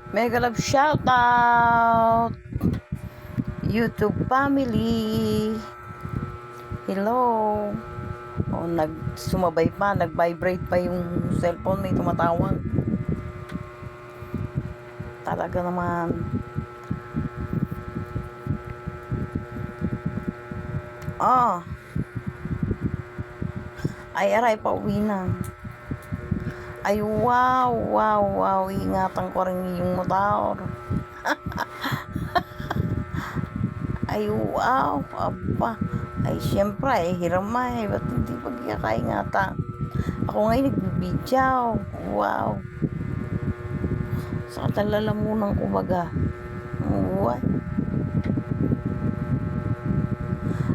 Mega love shout out YouTube family. Hello. O sumabay pa, nag-vibrate pa yung cellphone, may tumatawag. Talaga naman. Ay aray, pauwi na. Ay wow, ingatan ko rin yung motor. Ay wow, aba. Ay syempre, hiram ba't hindi pagkakaingatan? Ako ngayon nagbibidyaw. Wow. Sa lalamunan ko baga. Uy.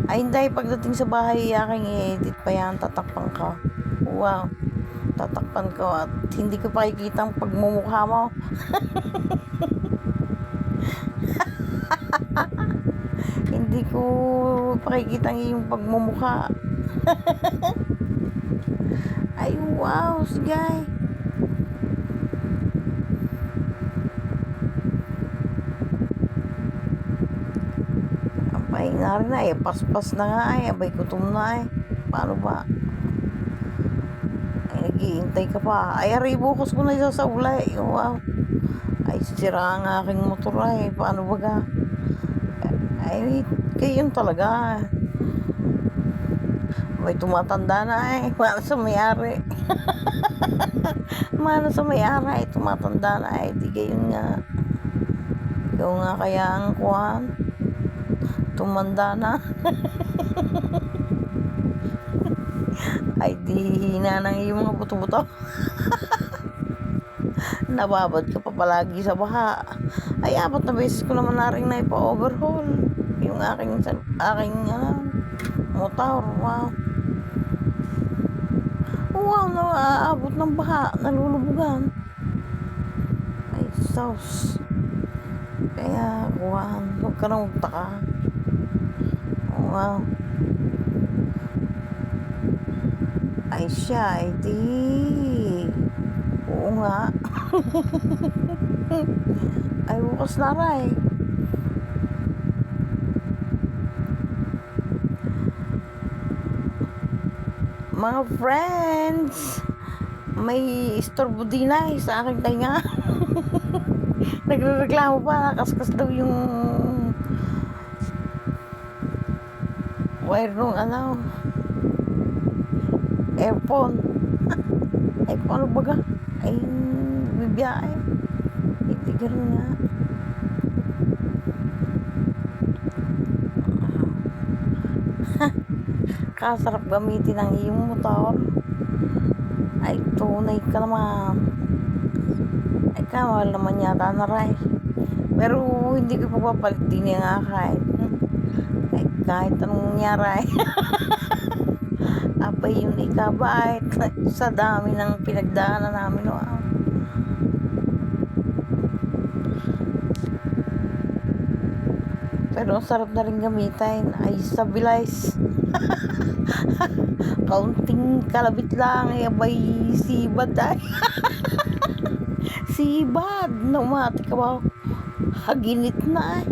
Ay hindi, pagdating sa bahay aking i-edit pa yan, tatakpan ka. Wow. Tatakpan ko at hindi ko pakikita ang pagmumukha mo. Hindi ko pakikita ang iyong pagmumukha. Ay wow, sige. Abay na rin ay, paspas na nga ay, abay gutom na ay. Paano ba? Ay naghihintay ka pa. Ay aray, bukas ko na isasaulay. Wow. Ay sira ang aking motor ay. Paano ba ka? Ay kayon talaga. May tumatanda na ay. Mana sa may-ari. Mana sa may-ari ay tumatanda na ay. Di gayon nga. Ikaw nga kaya ang kuhan. Tumanda na. Ay di hina ng iyong mga buto-buto. Nababad ka pa palagi sa baha. Ay 4 na beses ko naman na rin na ipa-overhaul yung aking motor. Wow, naaabot ng baha, nalulubugan. Ay sauce. Kaya kuhan, huwag ka nang magtaka. Wow. Ay siya, ay di. Oo nga. Ay bukas na rin. Mga friends, may istorbo din ay sa aking tainga. Nagrereklamo pa, nakaskas daw yung wire nung earphone. Ay paano baga? Ay bibiyahe. Itigar nga. Kasarap gamitin ang iyong motor. Ay tunay ka naman. Ay kamahal naman yata na rin. Pero hindi ko papapalit din yung akay. Ay kahit anong nangyari. Abay yun ikabait sa dami ng pinagdaanan namin. Wow. Pero sarap na rin gamitin. Ay stabilize. Kaunting kalabit lang. Ay abay sibad ay. Sibad. Naumatik ka ba? Haginit na ay.